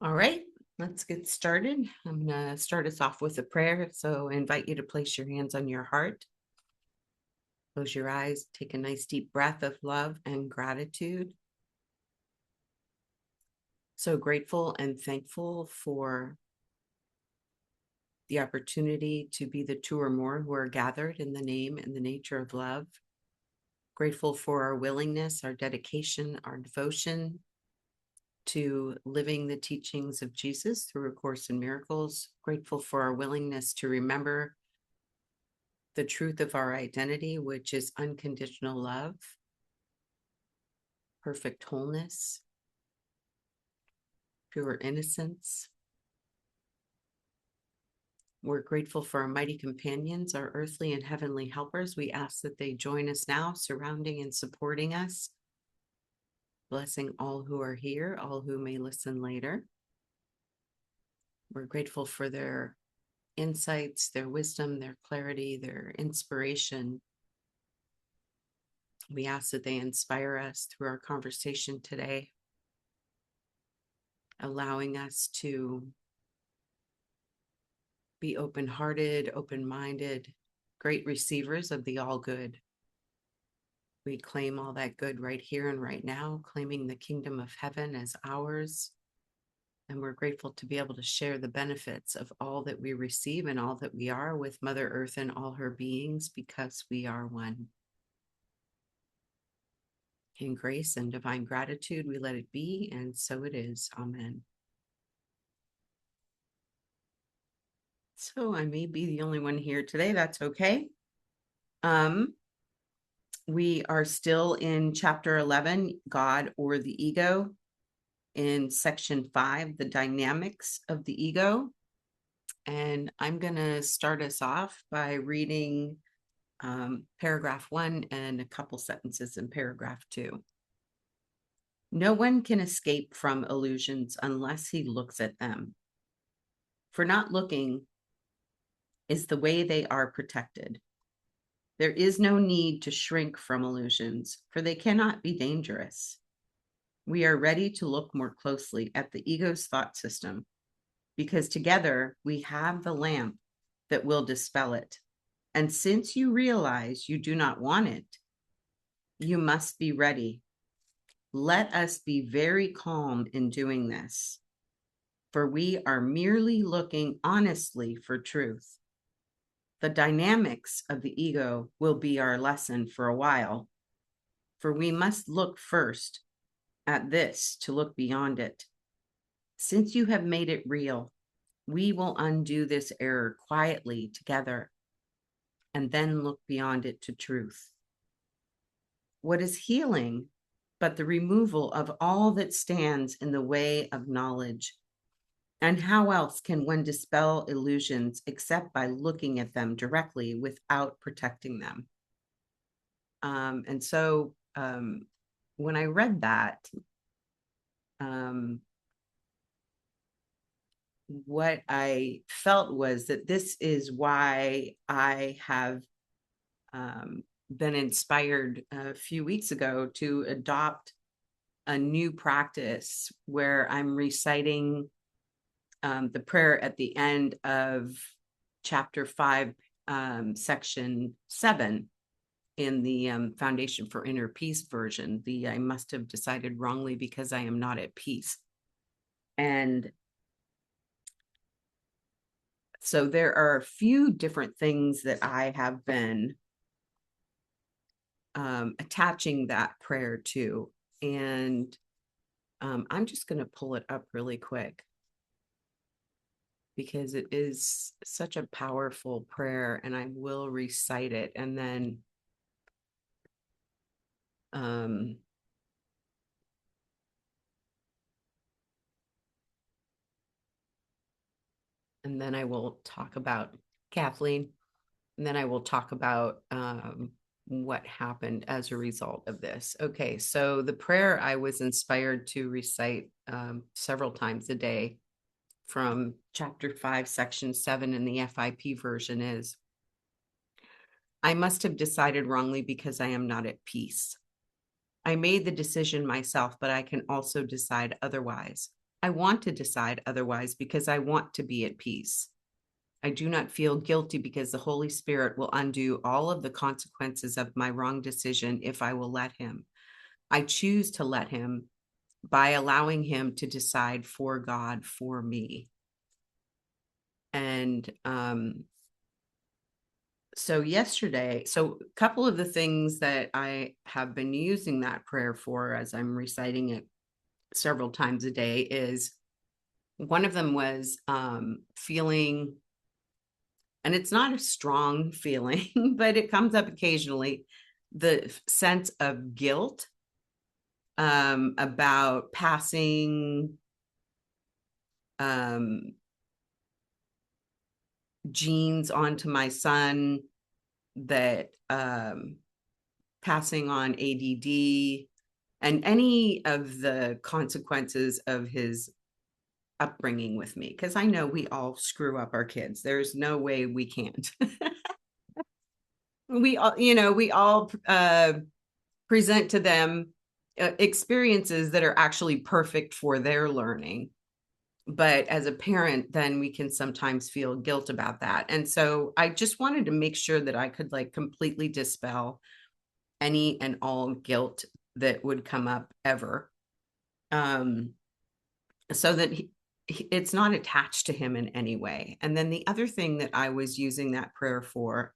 All right, let's get started. I'm going to start us off with a prayer. So I invite you to place your hands on your heart. Close your eyes, take a nice deep breath of love and gratitude. So grateful and thankful for the opportunity to be the two or more who are gathered in the name and the nature of love. Grateful for our willingness, our dedication, our devotion to living the teachings of Jesus through A Course in Miracles. Grateful for our willingness to remember the truth of our identity, which is unconditional love, perfect wholeness, pure innocence. We're grateful for our mighty companions, our earthly and heavenly helpers. We ask that they join us now, surrounding and supporting us, blessing all who are here, all who may listen later. We're grateful for their insights, their wisdom, their clarity, their inspiration. We ask that they inspire us through our conversation today, allowing us to be open-hearted, open-minded, great receivers of the all good. We claim all that good right here and right now, claiming the kingdom of heaven as ours. And we're grateful to be able to share the benefits of all that we receive and all that we are with Mother Earth and all her beings, because we are one. In grace and divine gratitude, we let it be, and so it is. Amen. So I may be the only one here today. That's okay. We are still in chapter 11, God or the Ego, in section 5, the dynamics of the ego. And I'm going to start us off by reading paragraph 1 and a couple sentences in paragraph 2. No one can escape from illusions unless he looks at them. For not looking is the way they are protected. There is no need to shrink from illusions, for they cannot be dangerous. We are ready to look more closely at the ego's thought system, because together we have the lamp that will dispel it. And since you realize you do not want it, you must be ready. Let us be very calm in doing this, for we are merely looking honestly for truth. The dynamics of the ego will be our lesson for a while, for we must look first at this to look beyond it. Since you have made it real, we will undo this error quietly together and then look beyond it to truth. What is healing but the removal of all that stands in the way of knowledge? And how else can one dispel illusions except by looking at them directly without protecting them? And so when I read that, what I felt was that this is why I have been inspired a few weeks ago to adopt a new practice where I'm reciting the prayer at the end of chapter 5, section 7 in the Foundation for Inner Peace version, the I must have decided wrongly because I am not at peace. And so there are a few different things that I have been attaching that prayer to. And I'm just going to pull it up really quick, because it is such a powerful prayer, and I will recite it, and then I will talk about Kathleen, and then I will talk about what happened as a result of this. Okay, so the prayer I was inspired to recite several times a day from chapter 5, section 7 in the FIP version is, I must have decided wrongly because I am not at peace. I made the decision myself, but I can also decide otherwise. I want to decide otherwise because I want to be at peace. I do not feel guilty because the Holy Spirit will undo all of the consequences of my wrong decision if I will let him. I choose to let him by allowing him to decide for God for me. And so a couple of the things that I have been using that prayer for as I'm reciting it several times a day is, one of them was feeling, and it's not a strong feeling, but it comes up occasionally, the sense of guilt about passing genes onto my son, that passing on ADD and any of the consequences of his upbringing with me, because I know we all screw up our kids. There's no way we can't. We all present to them experiences that are actually perfect for their learning. But as a parent, then we can sometimes feel guilt about that. And so I just wanted to make sure that I could like completely dispel any and all guilt that would come up ever. So that it's not attached to him in any way. And then the other thing that I was using that prayer for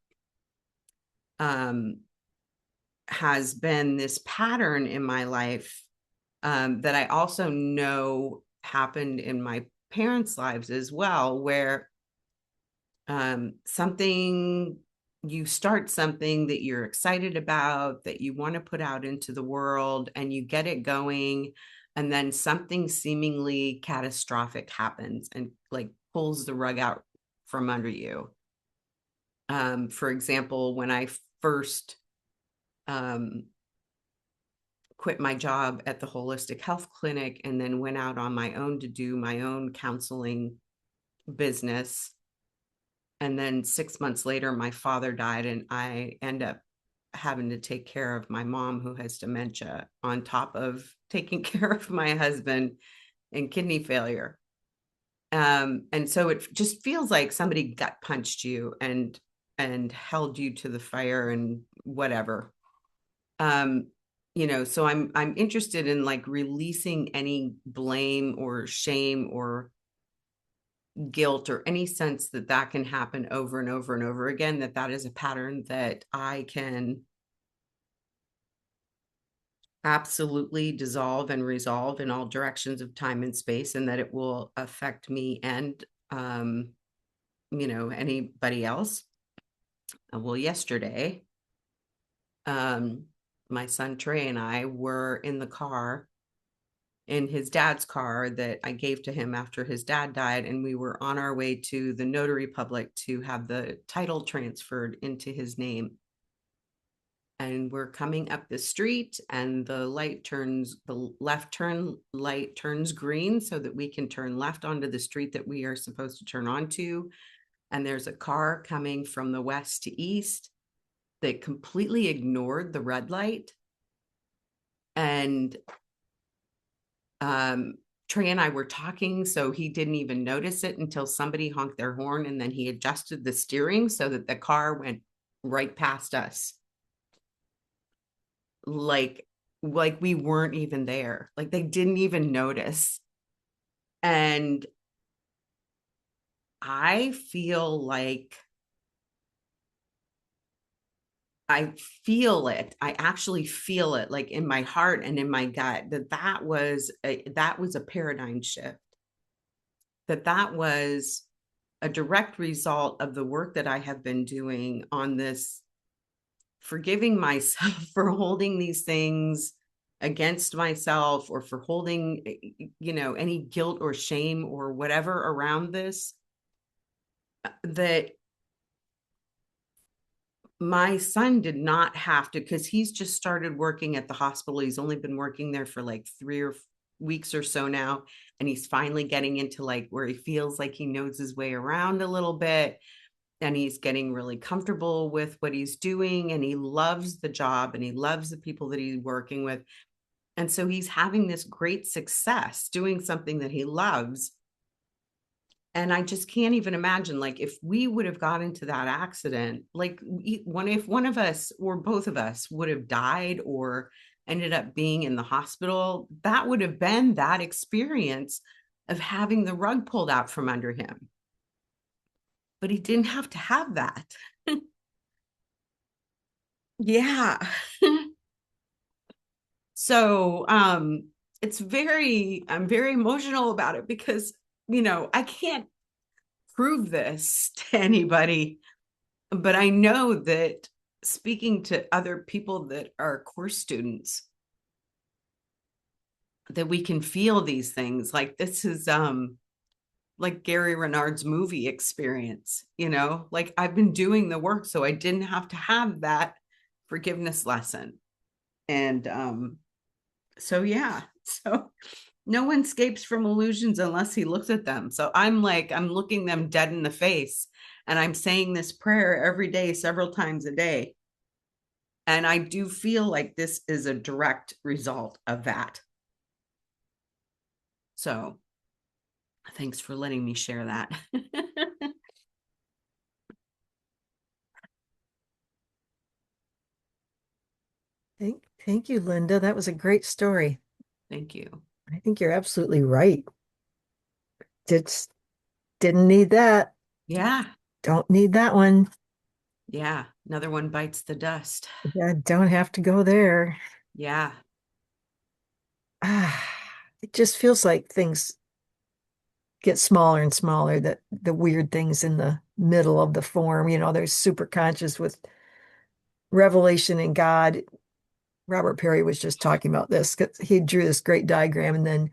has been this pattern in my life that I also know happened in my parents' lives as well, where you start something that you're excited about, that you want to put out into the world, and you get it going, and then something seemingly catastrophic happens and like pulls the rug out from under you. For example, when I first quit my job at the holistic health clinic and then went out on my own to do my own counseling business. And then 6 months later, my father died, and I end up having to take care of my mom who has dementia on top of taking care of my husband and kidney failure. And so it just feels like somebody gut punched you and held you to the fire and whatever. So I'm interested in like releasing any blame or shame or guilt or any sense that that can happen over and over and over again, that is a pattern that I can absolutely dissolve and resolve in all directions of time and space, and that it will affect me and anybody else. Well, yesterday my son Trey and I were in the car, in his dad's car that I gave to him after his dad died, and we were on our way to the notary public to have the title transferred into his name. And we're coming up the street, and the left turn light turns green so that we can turn left onto the street that we are supposed to turn onto. And there's a car coming from the west to east that completely ignored the red light. And Trey and I were talking, so he didn't even notice it until somebody honked their horn, and then he adjusted the steering so that the car went right past us. Like we weren't even there. Like they didn't even notice. And I feel like I feel it. I actually feel it like in my heart and in my gut that was a paradigm shift. That was a direct result of the work that I have been doing on this, forgiving myself for holding these things against myself, or for holding, any guilt or shame or whatever around this, that my son did not have to, because he's just started working at the hospital. He's only been working there for like 3 weeks or so now, and he's finally getting into like where he feels like he knows his way around a little bit, and he's getting really comfortable with what he's doing, and he loves the job and he loves the people that he's working with. And so he's having this great success doing something that he loves. And I just can't even imagine, like, if we would have got into that accident, like if one of us or both of us would have died or ended up being in the hospital, that would have been that experience of having the rug pulled out from under him. But he didn't have to have that. Yeah. So I'm very emotional about it because, I can't prove this to anybody, but I know that speaking to other people that are course students, that we can feel these things. Like, this is like Gary Renard's movie experience, like, I've been doing the work, so I didn't have to have that forgiveness lesson. And so yeah, so no one escapes from illusions unless he looks at them. So I'm looking them dead in the face, and I'm saying this prayer every day, several times a day. And I do feel like this is a direct result of that. So thanks for letting me share that. Thank you, Linda. That was a great story. Thank you. I think you're absolutely right. Just didn't need that. Yeah. Don't need that one. Yeah. Another one bites the dust. Yeah, don't have to go there. Yeah. Ah, it just feels like things get smaller and smaller, that the weird things in the middle of the form, there's super conscious with revelation in God. Robert Perry was just talking about this 'cause he drew this great diagram, and then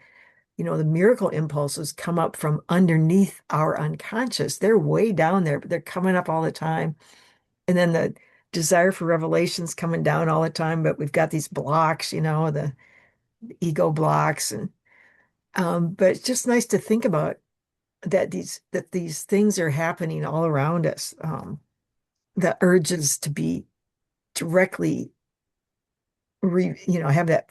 the miracle impulses come up from underneath our unconscious. They're way down there, but they're coming up all the time. And then the desire for revelations coming down all the time, but we've got these blocks, the ego blocks. And but it's just nice to think about that these things are happening all around us. The urges to be directly have that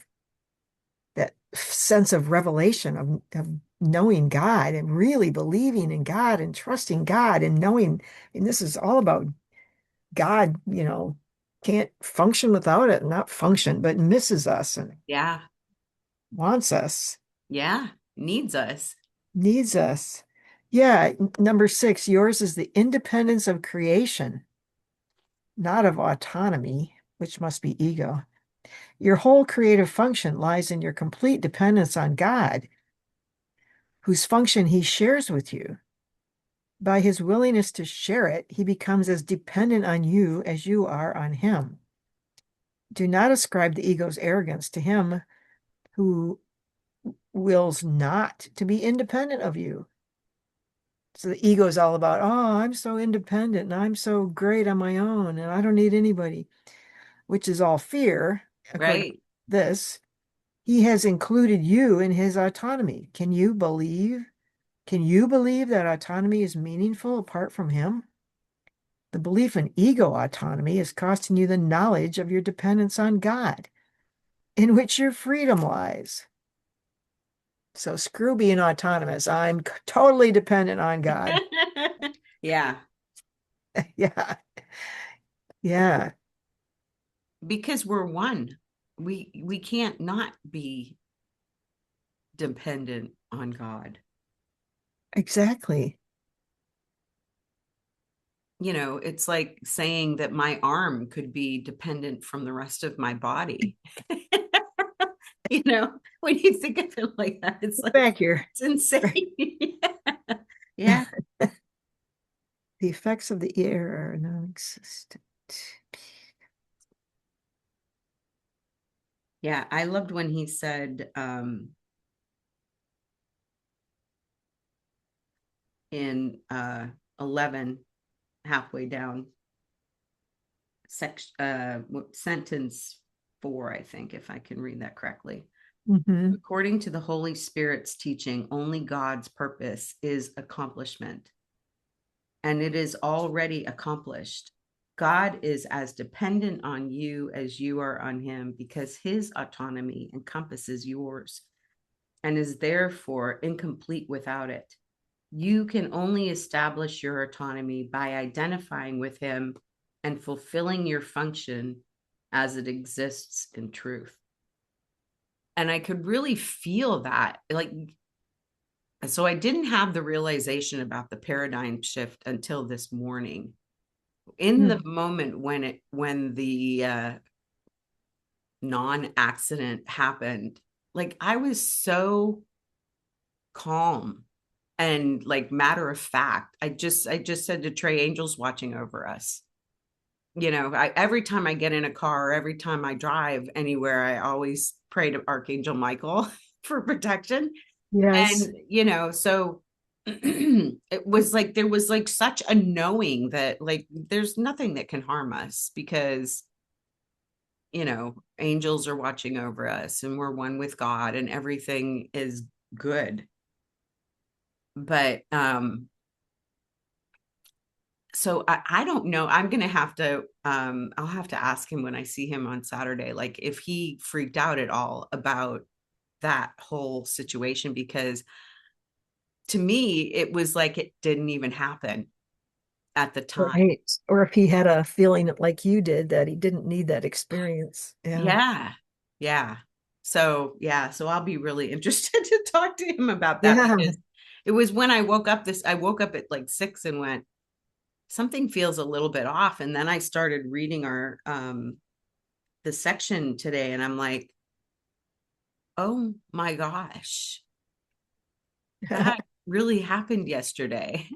sense of revelation of knowing God and really believing in God and trusting God and knowing, and this is all about God, can't function without it, not function, but misses us and Yeah. wants us, Yeah. Needs us. needs us. Yeah, number 6, yours is the independence of creation, not of autonomy, which must be ego. Your whole creative function lies in your complete dependence on God, whose function he shares with you. By his willingness to share it, he becomes as dependent on you as you are on him. Do not ascribe the ego's arrogance to him who wills not to be independent of you. So the ego is all about, oh, I'm so independent and I'm so great on my own and I don't need anybody, which is all fear, according to Right. this. He has included you in his autonomy. Can you believe? Can you believe that autonomy is meaningful apart from him? The belief in ego autonomy is costing you the knowledge of your dependence on God, in which your freedom lies. So screw being autonomous. I'm totally dependent on God. Yeah. Yeah. Yeah. Because we're one. We can't not be dependent on God. Exactly. It's like saying that my arm could be dependent from the rest of my body. When you think of it like that, it's like, Back here. it's insane. Yeah. The effects of the air are non-existent. Yeah. I loved when he said in 11, halfway down, sentence 4, I think, if I can read that correctly. Mm-hmm. According to the Holy Spirit's teaching, only God's purpose is accomplishment, and it is already accomplished. God is as dependent on you as you are on him because his autonomy encompasses yours and is therefore incomplete without it. You can only establish your autonomy by identifying with him and fulfilling your function as it exists in truth. And I could really feel that. Like, so I didn't have the realization about the paradigm shift until this morning. In the Hmm. moment when the non-accident happened, like I was so calm and like matter of fact. I just said to Trey, angels watching over us. Every time I get in a car, every time I drive anywhere, I always pray to Archangel Michael for protection. Yes. And so it was like there was like such a knowing that like there's nothing that can harm us because angels are watching over us and we're one with God and everything is good. But so I don't know. I'm gonna have to I'll have to ask him when I see him on Saturday, like if he freaked out at all about that whole situation, because to me it was like it didn't even happen at the time. Right. Or if he had a feeling like you did that he didn't need that experience. Yeah. Yeah. Yeah. So I'll be really interested to talk to him about that Yeah. because it was when I woke up at like 6 and went, something feels a little bit off. And then I started reading our the section today and I'm like, oh my gosh, that really happened yesterday.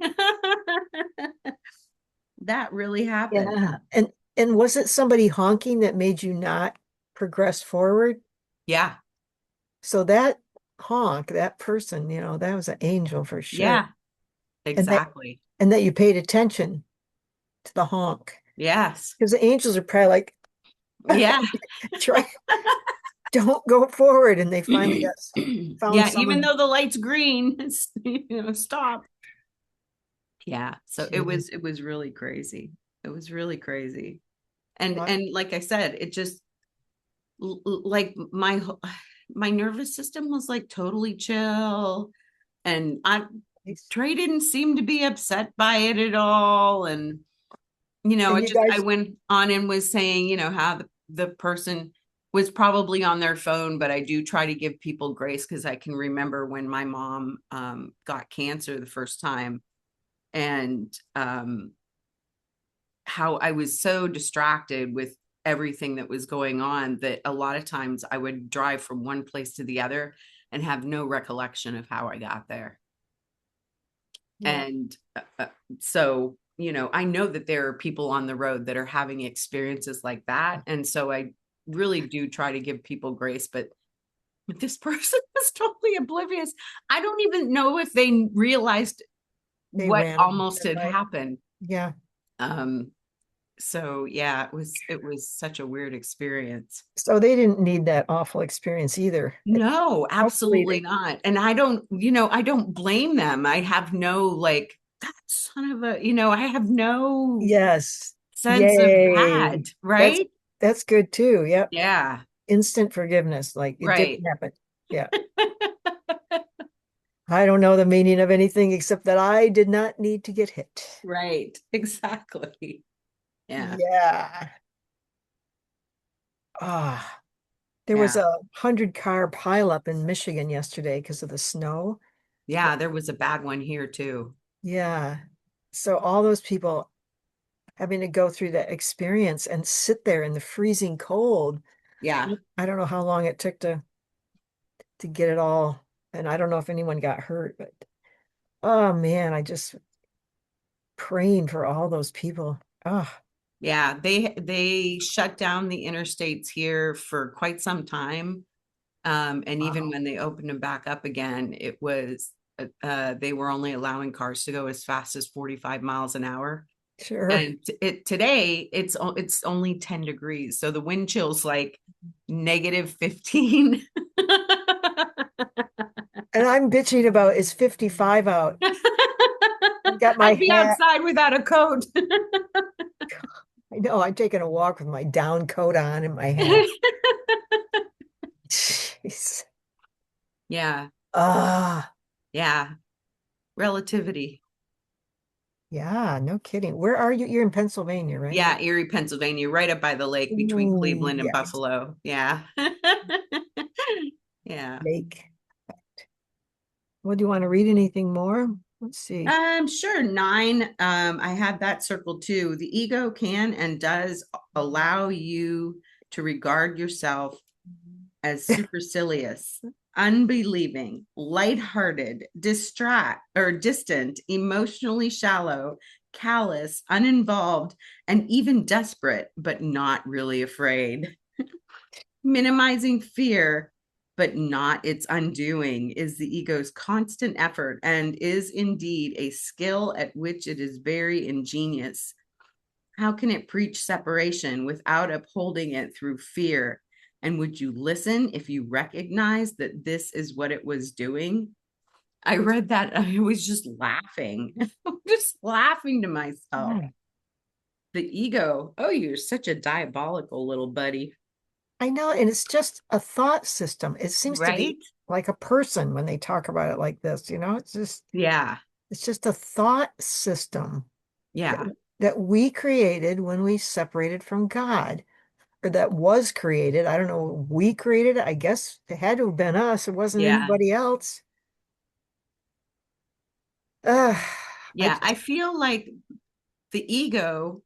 That really happened. Yeah. And was it somebody honking that made you not progress forward? Yeah. So that honk, that person, that was an angel for sure. Yeah. And that Exactly. and that you paid attention to the honk. Yes. Because the angels are probably like, Yeah. try, don't go forward. And they finally got found Yeah, even someone. though the light's green, stop. Yeah, so it Gee, was it was really crazy. It was really crazy. And what? and like I said, it just like my nervous system was like totally chill, and I Trey didn't seem to be upset by it at all. And And it you just I guys, went on and was saying, how the person was probably on their phone, but I do try to give people grace because I can remember when my mom got cancer the first time, and how I was so distracted with everything that was going on that a lot of times I would drive from one place to the other and have no recollection of how I got there. yeah, And so, I know that there are people on the road that are having experiences like that. And so I really do try to give people grace, but this person was totally oblivious. I don't even know if they realized they what ran almost had by. happened. Yeah. Um, so yeah, it was such a weird experience. So they didn't need that awful experience either. No, Hopefully absolutely they, not. And I don't blame them. I have no like that son of a, I have no yes. sense of that, Yay. That's right? that's good too. Yep. Yeah, Instant forgiveness. Like it didn't right. happen. Yeah. I don't know the meaning of anything except that I did not need to get hit. Right. Exactly. Yeah. Yeah. Ah, there was Yeah. a 100-car pileup in Michigan yesterday because of the snow. Yeah, there was a bad one here too. Yeah. So all those people having to go through that experience and sit there in the freezing cold. Yeah. I don't know how long it took to get it all. And I don't know if anyone got hurt, but oh man, I just praying for all those people. Oh, Yeah, they shut down the interstates here for quite some time. And even wow. when they opened them back up again, it was they were only allowing cars to go as fast as 45 miles an hour. Sure. And today it's only 10 degrees. So the wind chill's like -15. And I'm bitching about it's 55 out. I've got my I'd be hat. outside without a coat. know. I'm taking a walk with my down coat on and my hat. Jeez. Yeah. Ah, Yeah. Relativity. yeah, no kidding. Where are you? You're in Pennsylvania, right? Yeah, Erie, Pennsylvania, right up by the lake between Ooh, Cleveland and yes. Buffalo. Yeah. Yeah. Lake. Well, do you want to read anything more? Let's see. Sure. Nine. I had that circle too. The ego can and does allow you to regard yourself as supercilious, unbelieving, lighthearted, distract or distant, emotionally shallow, callous, uninvolved, and even desperate, but not really afraid. Minimizing fear, but not its undoing, is the ego's constant effort and is indeed a skill at which it is very ingenious. How can it preach separation without upholding it through fear? And would you listen if you recognize that this is what it was doing? I read that. I was just laughing, just laughing to myself. Yeah. The ego. Oh, you're such a diabolical little buddy. I know, and it's just a thought system. It seems to be Right? like a person when they talk about it like this, Yeah. it's just a thought system that, Yeah. that we created when we separated from God, or that was created. I don't know, we created it. I guess it had to have been us. It wasn't Yeah. anybody else. Uh, I Yeah. I just, feel like the ego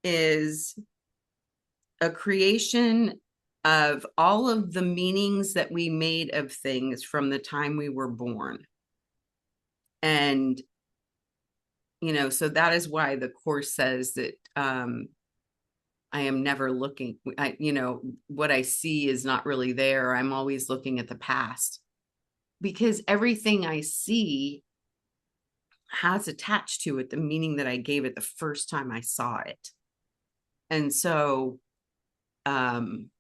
is a creation of all of the meanings that we made of things from the time we were born. And, so that is why the course says that I am never looking, what I see is not really there. I'm always looking at the past because everything I see has attached to it the meaning that I gave it the first time I saw it. And so, um,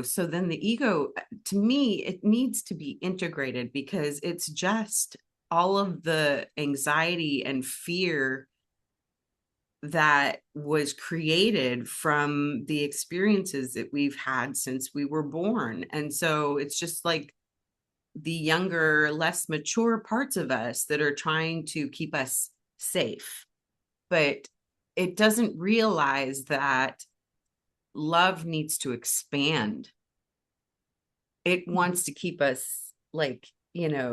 so then the ego, to me, it needs to be integrated because it's just all of the anxiety and fear that was created from the experiences that we've had since we were born. And so it's just like the younger, less mature parts of us that are trying to keep us safe. But it doesn't realize that love needs to expand. It wants to keep us like, right,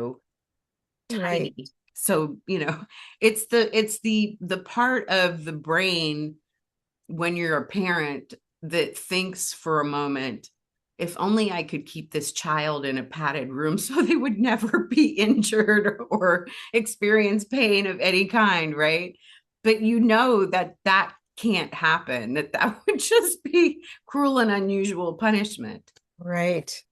tiny. So, it's the part of the brain when you're a parent that thinks for a moment, if only I could keep this child in a padded room so they would never be injured or experience pain of any kind, right? But that can't happen, that would just be cruel and unusual punishment. right.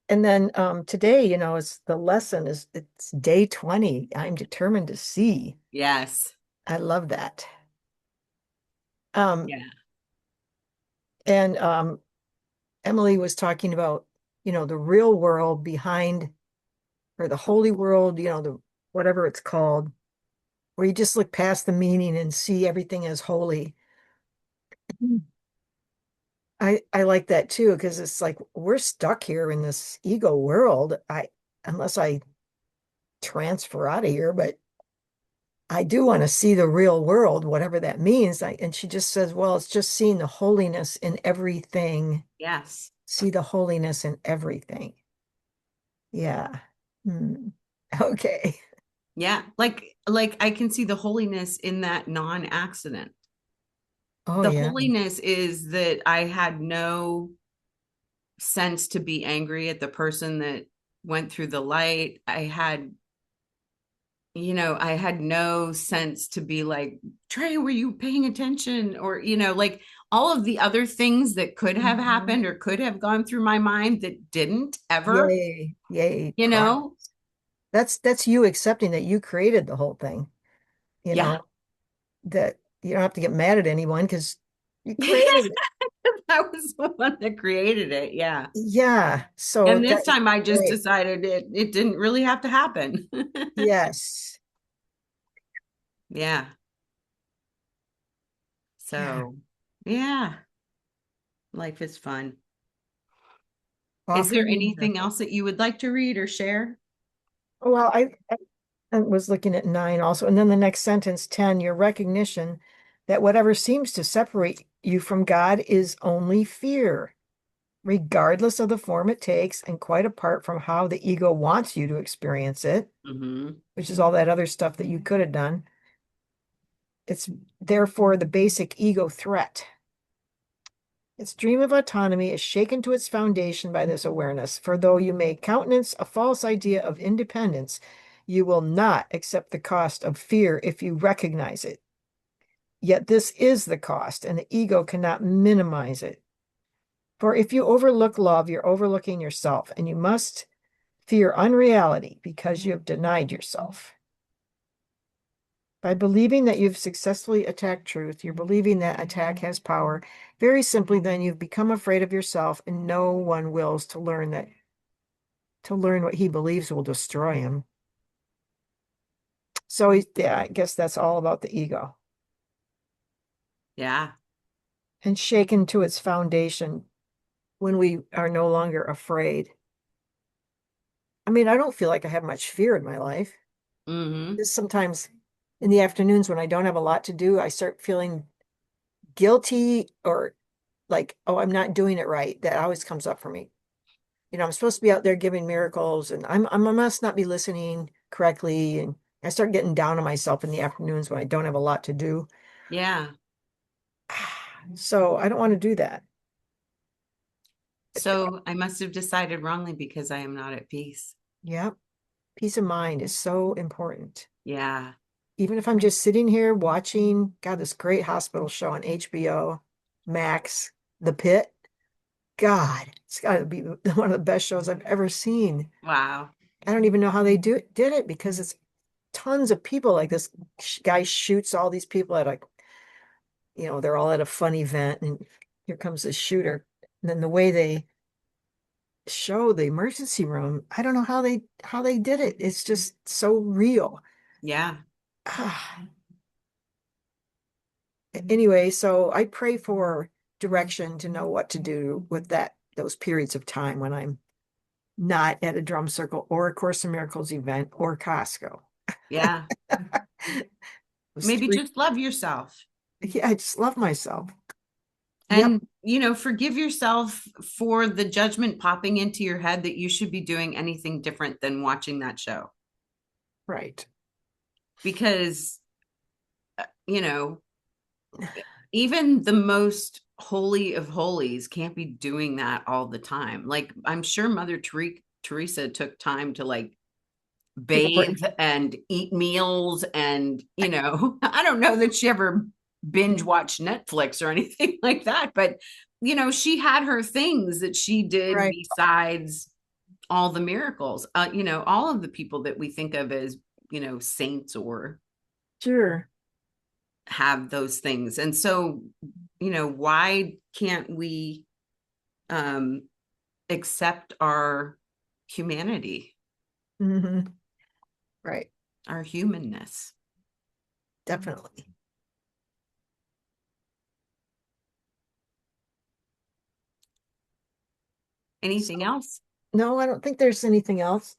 And then today, it's the lesson is it's day 20. I'm determined to see. Yes. I love that. Um, Yeah. and Emily was talking about, the real world behind, or the holy world, the whatever it's called, where you just look past the meaning and see everything as holy. I like that too, because it's like we're stuck here in this ego world. Unless I transfer out of here, but I do want to see the real world, whatever that means. And she just says, well, it's just seeing the holiness in everything. Yes. See the holiness in everything. Yeah. Hmm. Okay. Yeah. Like I can see the holiness in that non-accident. Oh, The yeah. holiness is that I had no sense to be angry at the person that went through the light. I had no sense to be like, Trey, were you paying attention? Or, like all of the other things that could have Mhm. happened or could have gone through my mind that didn't ever, Yay. Yay. you Proud. know? That's you accepting that you created the whole thing, you Yeah. know, that you don't have to get mad at anyone because you created it. I was the one that created it. Yeah. Yeah. So And this that is time I just great. decided it didn't really have to happen. Yes. Yeah. Yeah. So, yeah, life is fun. Is there Offering the anything miracle. else that you would like to read or share? Well, I was looking at 9 also. And then the next sentence, 10, your recognition that whatever seems to separate you from God is only fear, regardless of the form it takes and quite apart from how the ego wants you to experience it, Hmm. which is all that other stuff that you could have done. It's therefore the basic ego threat. Its dream of autonomy is shaken to its foundation by this awareness, for though you may countenance a false idea of independence, you will not accept the cost of fear if you recognize it. Yet this is the cost, and the ego cannot minimize it. For if you overlook love, you're overlooking yourself, and you must fear unreality because you have denied yourself. By believing that you've successfully attacked truth, you're believing that attack has power. Very simply, then you've become afraid of yourself, and no one wills to learn what he believes will destroy him. So yeah, I guess that's all about the ego Yeah. and shaken to its foundation when we are no longer afraid. I mean, I don't feel like I have much fear in my life. Hmm. Just sometimes in the afternoons when I don't have a lot to do, I start feeling guilty or like, oh, I'm not doing it right. That always comes up for me. I'm supposed to be out there giving miracles and I must not be listening correctly. And I start getting down on myself in the afternoons when I don't have a lot to do. Yeah. So I don't want to do that. So I must have decided wrongly because I am not at peace. Yeah. Peace of mind is so important. Yeah. Even if I'm just sitting here watching, God, this great hospital show on HBO Max, The Pit. God, it's got to be one of the best shows I've ever seen. Wow. I don't even know how they did it because it's tons of people. Like this guy shoots all these people at they're all at a fun event, and here comes the shooter. And then the way they show the emergency room, I don't know how they did it. It's just so real. Yeah. Ah. Anyway, so I pray for direction to know what to do with those periods of time when I'm not at a drum circle or a Course in Miracles event or Costco. Yeah. Those Maybe three, just love yourself yeah, I just love myself. Yep, and, forgive yourself for the judgment popping into your head that you should be doing anything different than watching that show. right. Because, you know, even the most holy of holies can't be doing that all the time. Like, I'm sure Mother Teresa took time to like Take a break. bathe and eat meals. And, I don't know that she ever binge watched Netflix or anything like that. But, she had her things that she did Right. besides all the miracles. All of the people that we think of as, saints or Sure. have those things. And so, why can't we um accept our humanity, Hmm. Right. our humanness? Definitely. Anything So, else? no, I don't think there's anything else.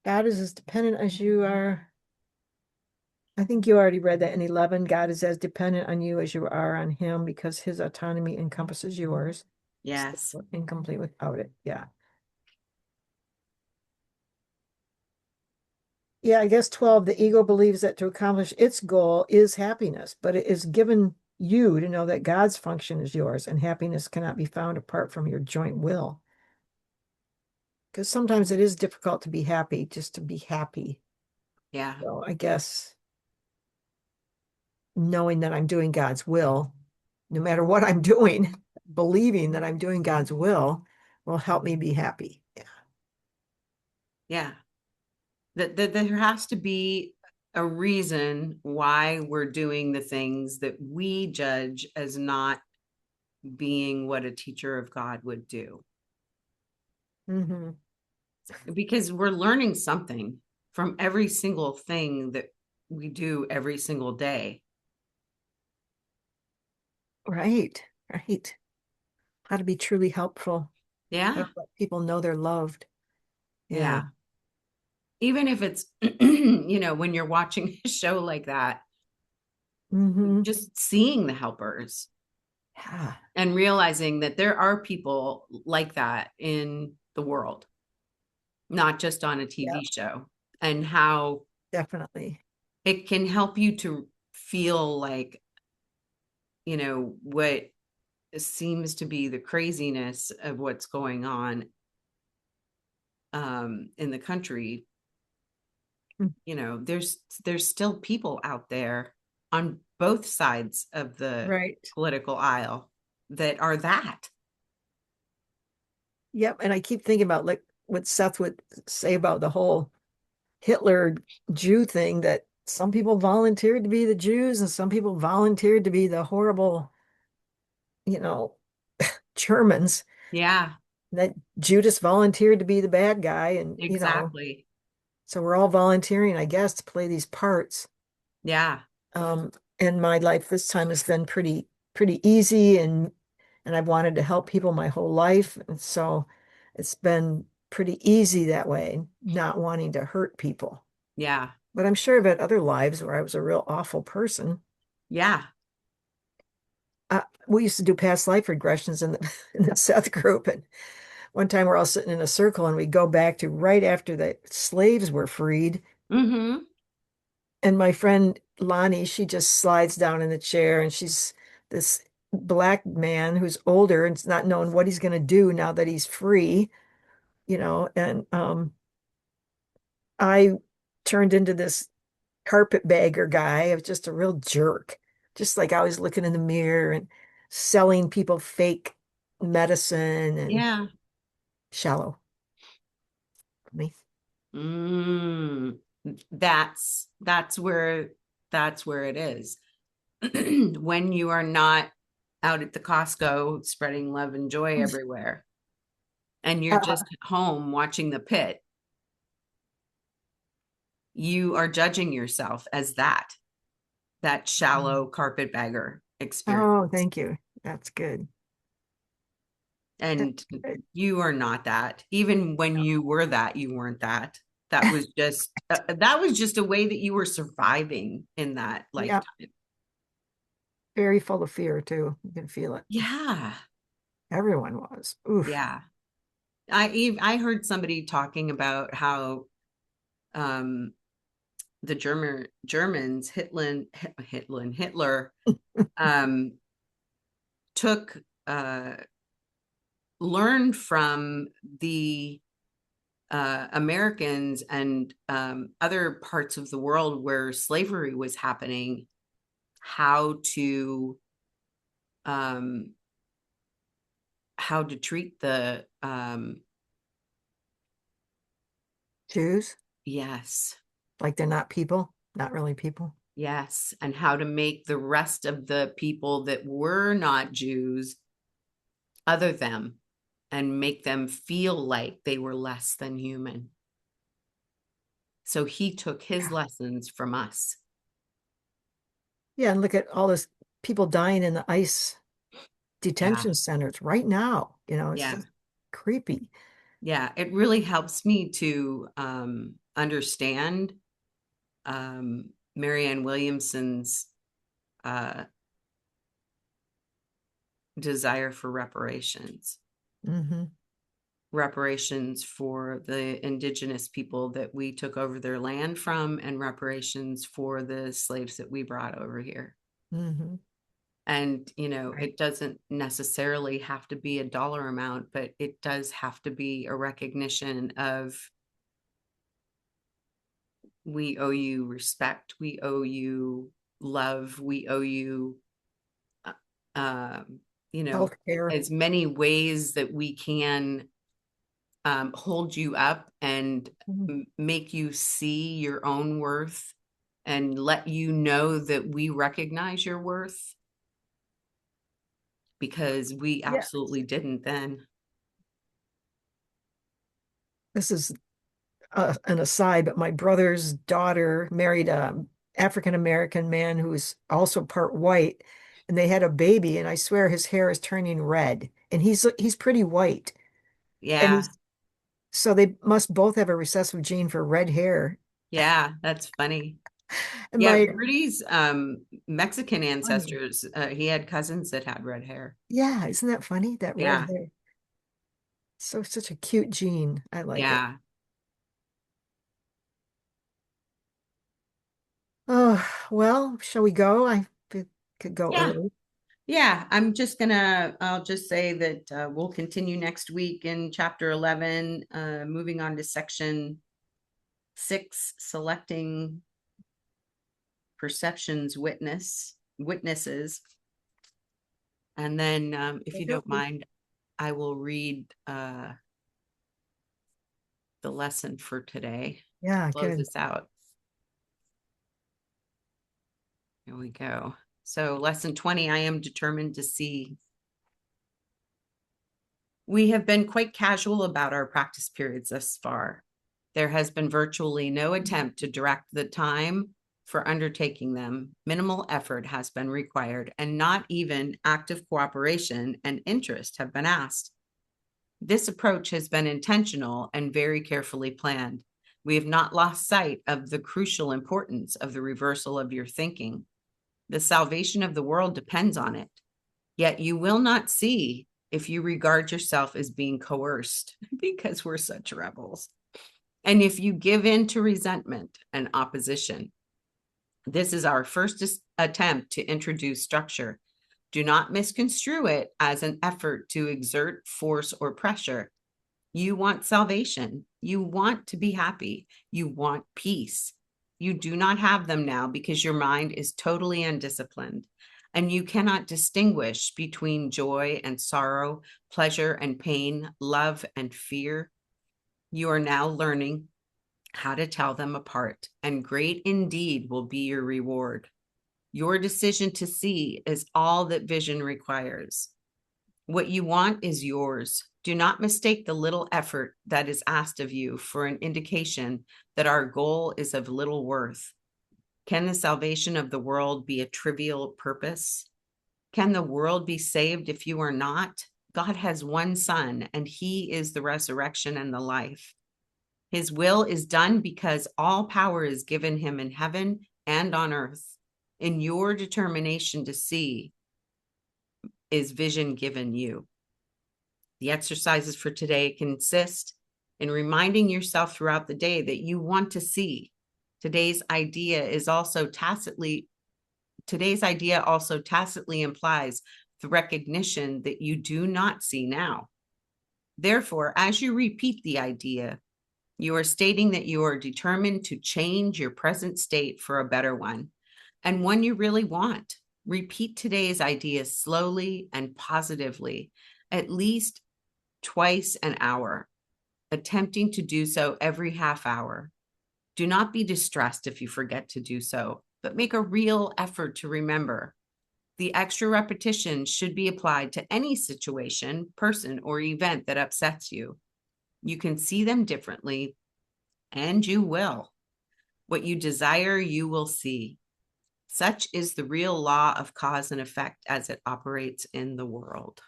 God is as dependent as you are. I think you already read that in 11. God is as dependent on you as you are on him because his autonomy encompasses yours. Yes. Incomplete without it. Yeah. Yeah, I guess 12, the ego believes that to accomplish its goal is happiness, but it is given you to know that God's function is yours and happiness cannot be found apart from your joint will. Because sometimes it is difficult to be happy, just to be happy. Yeah. So I guess knowing that I'm doing God's will, no matter what I'm doing, believing that I'm doing God's will help me be happy. Yeah. Yeah. That there has to be a reason why we're doing the things that we judge as not being what a teacher of God would do. Hmm. because we're learning something from every single thing that we do every single day. Right, right. How to be truly helpful, how Yeah. to let people know they're loved. Yeah. Yeah. Even if it's, when you're watching a show like that, Hmm. just seeing the helpers Yeah. and realizing that there are people like that in the world, not just on a Yeah, TV show, and how definitely. it can help you to feel like, what seems to be the craziness of what's going on in the country. Mm. There's still people out there on both sides of the Right. political aisle that are that. Yep. And I keep thinking about like what Seth would say about the whole Hitler Jew thing, that some people volunteered to be the Jews and some people volunteered to be the horrible, you know, Germans. Yeah, That Judas volunteered to be the bad guy. And, exactly. so we're all volunteering, I guess, to play these parts. Yeah, Um, and my life this time has been pretty easy, and I've wanted to help people my whole life. And so it's been pretty easy that way, not wanting to hurt people. yeah, But I'm sure I've had other lives where I was a real awful person. yeah. We used to do past life regressions in the in the Seth group, and one time we're all sitting in a circle and we go back to right after the slaves were freed. Mm-hmm. And my friend Lonnie, she just slides down in the chair, and she's this black man who's older and not knowing what he's going to do now that he's free. And I turned into this carpetbagger guy. I was just a real jerk, just like I was looking in the mirror and selling people fake medicine and Yeah. shallow for me. Mm. That's where it is. When you are not out at the Costco spreading love and joy everywhere, and you're Uh, just at home watching the pit, you are judging yourself as that shallow carpetbagger oh, experience. thank you. That's good. And That's good. you are not that. Even when you were that, you weren't that. That was just a way that you were surviving in that Yeah, lifetime. very full of fear too. You can feel it. Yeah. Everyone was. Oof. Yeah. I heard somebody talking about how um the Germans, Hitler um took learned from the Americans and other parts of the world where slavery was happening, how to um, treat the Jews, yes, like they're not people, not really people. yes, and how to make the rest of the people that were not Jews other them, and make them feel like they were less than human. So he took his Yeah. lessons from us. Yeah, and look at all this people dying in the ICE Yeah, detention centers right now. It's yeah, just creepy. yeah. It really helps me to understand Marianne Williamson's uh, desire for Hmm. reparations for the indigenous people that we took over their land from, and reparations for the slaves that we brought over here. Hmm. And, Right. it doesn't necessarily have to be a dollar amount, but it does have to be a recognition of, we owe you respect, we owe you love, we owe you uh, um, Healthcare. as many ways that we can hold you up and Mhm. make you see your own worth, and let you know that we recognize your worth, because we Yeah. absolutely didn't then. this is an aside, but my brother's daughter married a African American man who is also part white, and they had a baby, and I swear his hair is turning red, and he's pretty white, and Yeah. he's so they must both have a recessive gene for red hair. Yeah. That's funny. And Yeah. my Rudy's Mexican funny, ancestors, he had cousins that had red hair. yeah, isn't that funny? That red Yeah. hair, so such a cute gene. I like it. Yeah. Oh, well, shall we go? Could go Yeah. early. Yeah, I'll just say that we'll continue next week in chapter 11, moving on to section 6, selecting perceptions, witnesses. And then, if you don't mind, I will read the lesson for today. Yeah, Close good. this out. Here we go. So lesson 20, I am determined to see. We have been quite casual about our practice periods thus far. There has been virtually no attempt to direct the time for undertaking them. Minimal effort has been required, and not even active cooperation and interest have been asked. This approach has been intentional and very carefully planned. We have not lost sight of the crucial importance of the reversal of your thinking. The salvation of the world depends on it. Yet you will not see if you regard yourself as being coerced because we're such rebels. And if you give in to resentment and opposition, this is our first attempt to introduce structure. Do not misconstrue it as an effort to exert force or pressure. You want salvation. You want to be happy. You want peace. You do not have them now because your mind is totally undisciplined, and you cannot distinguish between joy and sorrow, pleasure and pain, love and fear. You are now learning how to tell them apart, and great indeed will be your reward. Your decision to see is all that vision requires. What you want is yours. Do not mistake the little effort that is asked of you for an indication that our goal is of little worth. Can the salvation of the world be a trivial purpose? Can the world be saved if you are not? God has one Son, and He is the resurrection and the life. His will is done because all power is given Him in heaven and on earth. In your determination to see is vision given you. The exercises for today consist in reminding yourself throughout the day that you want to see. Today's idea also tacitly implies the recognition that you do not see now. Therefore, as you repeat the idea, you are stating that you are determined to change your present state for a better one, and one you really want. Repeat today's idea slowly and positively, at least twice an hour, attempting to do so every half hour. Do not be distressed if you forget to do so, but make a real effort to remember. The extra repetition should be applied to any situation, person, or event that upsets you. You can see them differently, and you will. What you desire, you will see. Such is the real law of cause and effect as it operates in the world.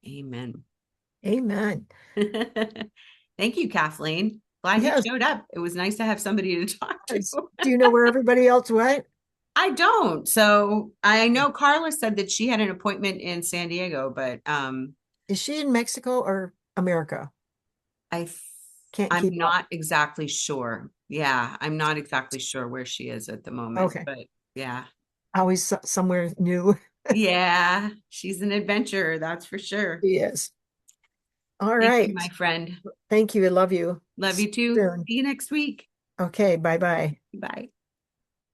Amen. Amen. Thank you, Kathleen. Glad you Yes. showed up. It was nice to have somebody to talk to. Do you know where everybody else went? I don't. So I know Carla said that she had an appointment in San Diego, but Is she in Mexico or America? I Can't I'm keep up. not exactly sure. Yeah, I'm not exactly sure where she is at the moment, Okay. but yeah. Always somewhere new. Yeah, she's an adventurer, that's for sure. Yes. All Thank you, my right. friend. Thank you. I love you. Love See you too. you soon. See you next week. Okay. Bye bye. Bye.